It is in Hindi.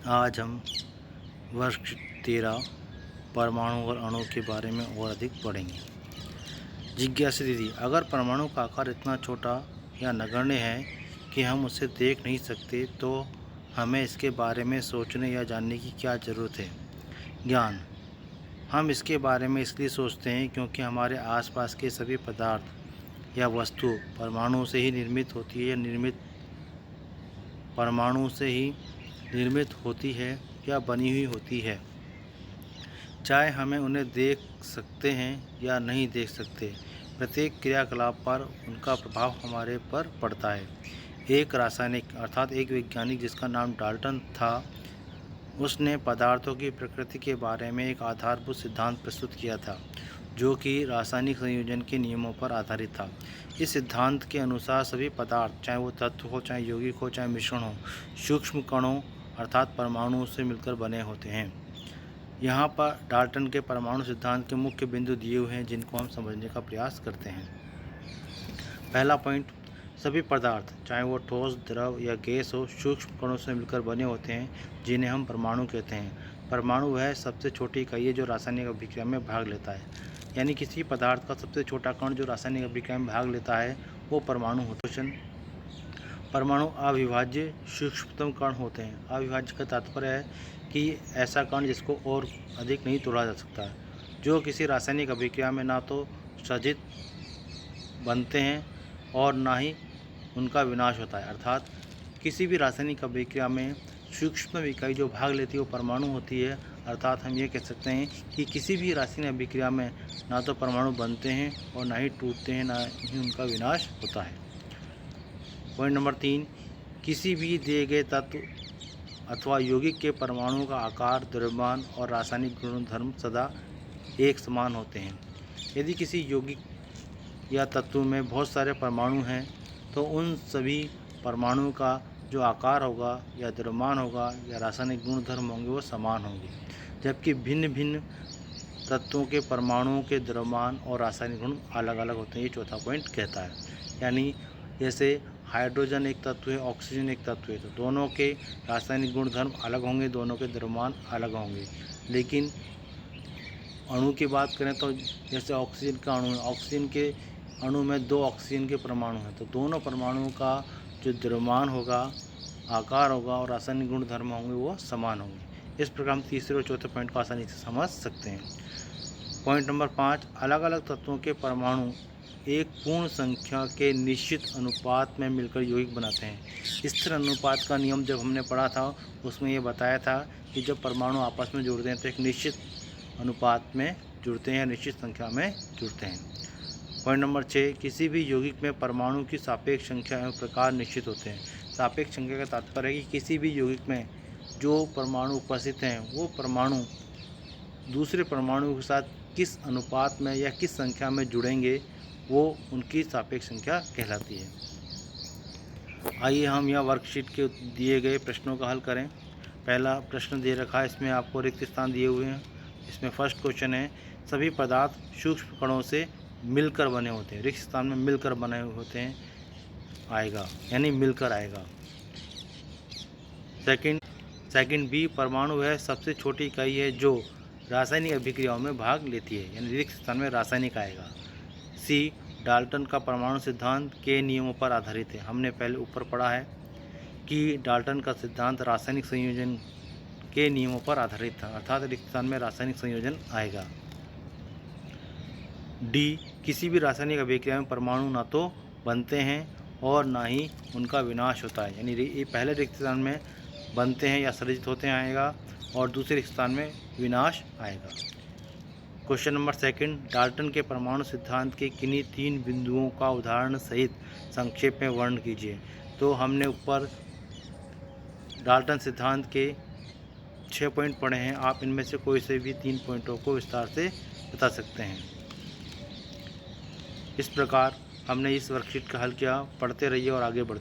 आज हम वर्ष 13 परमाणु और अणु के बारे में और अधिक पढ़ेंगे। जिज्ञासा दीदी, अगर परमाणु का आकार इतना छोटा या नगण्य है कि हम उसे देख नहीं सकते तो हमें इसके बारे में सोचने या जानने की क्या ज़रूरत है? ज्ञान, हम इसके बारे में इसलिए सोचते हैं क्योंकि हमारे आसपास के सभी पदार्थ या वस्तु परमाणु से ही निर्मित होती है या बनी हुई होती है। चाहे हमें उन्हें देख सकते हैं या नहीं देख सकते, प्रत्येक क्रियाकलाप पर उनका प्रभाव हमारे पर पड़ता है। एक रासायनिक अर्थात एक वैज्ञानिक जिसका नाम डाल्टन था, उसने पदार्थों की प्रकृति के बारे में एक आधारभूत सिद्धांत प्रस्तुत किया था जो कि रासायनिक संयोजन के नियमों पर आधारित था। इस सिद्धांत के अनुसार सभी पदार्थ, चाहे वो तत्व हो, चाहे यौगिक हो, चाहे मिश्रण हो, सूक्ष्म कणों अर्थात परमाणुओं से मिलकर बने होते हैं। यहाँ पर डाल्टन के परमाणु सिद्धांत के मुख्य बिंदु दिए हुए हैं जिनको हम समझने का प्रयास करते हैं। पहला पॉइंट, सभी पदार्थ चाहे वो ठोस, द्रव या गैस हो, सूक्ष्म कणों से मिलकर बने होते हैं जिन्हें हम परमाणु कहते हैं। परमाणु वह सबसे छोटी इकाई है जो रासायनिक अभिक्रिया में भाग लेता है, यानी किसी पदार्थ का सबसे छोटा कण जो रासायनिक अभिक्रिया में भाग लेता है वो परमाणु होता है। परमाणु अविभाज्य सूक्ष्मतम कण होते हैं। अविभाज्य का तात्पर्य है कि ऐसा कण जिसको और अधिक नहीं तोड़ा जा सकता, जो किसी रासायनिक अभिक्रिया में ना तो सजित बनते हैं और ना ही उनका विनाश होता है। अर्थात किसी भी रासायनिक अभिक्रिया में सूक्ष्मतम इकाई जो भाग लेती है वो परमाणु होती है। अर्थात हम ये कह सकते हैं कि किसी भी रासायनिक अभिक्रिया में ना तो परमाणु बनते हैं और ना ही टूटते हैं, ना ही उनका विनाश होता है। पॉइंट नंबर 3, किसी भी दिए गए तत्व अथवा यौगिक के परमाणुओं का आकार, द्रव्यमान और रासायनिक गुणधर्म सदा एक समान होते हैं। यदि किसी यौगिक या तत्व में बहुत सारे परमाणु हैं तो उन सभी परमाणुओं का जो आकार होगा या द्रव्यमान होगा या रासायनिक गुणधर्म होंगे वो समान होंगे, जबकि भिन्न भिन्न तत्वों के परमाणुओं के द्रव्यमान और रासायनिक गुण अलग अलग होते हैं। ये चौथा पॉइंट कहता है। यानी जैसे हाइड्रोजन एक तत्व है, ऑक्सीजन एक तत्व है, तो दोनों के रासायनिक गुणधर्म अलग होंगे, दोनों के द्रव्यमान अलग होंगे। लेकिन अणु की बात करें तो जैसे ऑक्सीजन का अणु है, ऑक्सीजन के अणु में 2 ऑक्सीजन के परमाणु हैं, तो दोनों परमाणुओं का जो द्रव्यमान होगा, आकार होगा और रासायनिक गुणधर्म होंगे वो समान होंगे। इस प्रकार हम तीसरे और चौथे पॉइंट को आसानी से समझ सकते हैं। पॉइंट नंबर 5, अलग अलग तत्वों के परमाणु एक पूर्ण संख्या के निश्चित अनुपात में मिलकर यौगिक बनाते हैं। स्थिर अनुपात का नियम जब हमने पढ़ा था उसमें ये बताया था कि जब परमाणु आपस में जुड़ते हैं तो एक निश्चित अनुपात में जुड़ते हैं या निश्चित संख्या में जुड़ते हैं। पॉइंट नंबर 6, किसी भी यौगिक में परमाणु की सापेक्ष संख्या एवं प्रकार निश्चित होते हैं। सापेक्ष संख्या का तात्पर्य है कि किसी भी यौगिक में जो परमाणु उपस्थित हैं वो परमाणु दूसरे परमाणु के साथ किस अनुपात में या किस संख्या में जुड़ेंगे वो उनकी सापेक्ष संख्या कहलाती है। आइए हम यह वर्कशीट के दिए गए प्रश्नों का हल करें। पहला प्रश्न दे रखा है, इसमें आपको रिक्त स्थान दिए हुए हैं। इसमें फर्स्ट क्वेश्चन है, सभी पदार्थ सूक्ष्म कणों से मिलकर बने होते हैं। रिक्त स्थान में मिलकर बने होते हैं आएगा, यानी मिलकर आएगा। सेकंड बी, परमाणु वह सबसे छोटी इकाई है जो रासायनिक अभिक्रियाओं में भाग लेती है, यानी रिक्त स्थान में रासायनिक आएगा। सी, डाल्टन का परमाणु सिद्धांत के नियमों पर आधारित है। हमने पहले ऊपर पढ़ा है कि डाल्टन का सिद्धांत रासायनिक संयोजन के नियमों पर आधारित था, अर्थात रिक्त स्थान में रासायनिक संयोजन आएगा। डी, किसी भी रासायनिक अभिक्रिया में परमाणु ना तो बनते हैं और ना ही उनका विनाश होता है, यानी ये पहले रिक्त स्थान में बनते हैं या सृजित होते हैं आएगा और दूसरे रिक्त स्थान में विनाश आएगा। क्वेश्चन नंबर 2, डाल्टन के परमाणु सिद्धांत के किन्हीं 3 बिंदुओं का उदाहरण सहित संक्षेप में वर्णन कीजिए। तो हमने ऊपर डाल्टन सिद्धांत के 6 पॉइंट पढ़े हैं, आप इनमें से कोई से भी 3 पॉइंटों को विस्तार से बता सकते हैं। इस प्रकार हमने इस वर्कशीट का हल किया। पढ़ते रहिए और आगे बढ़ते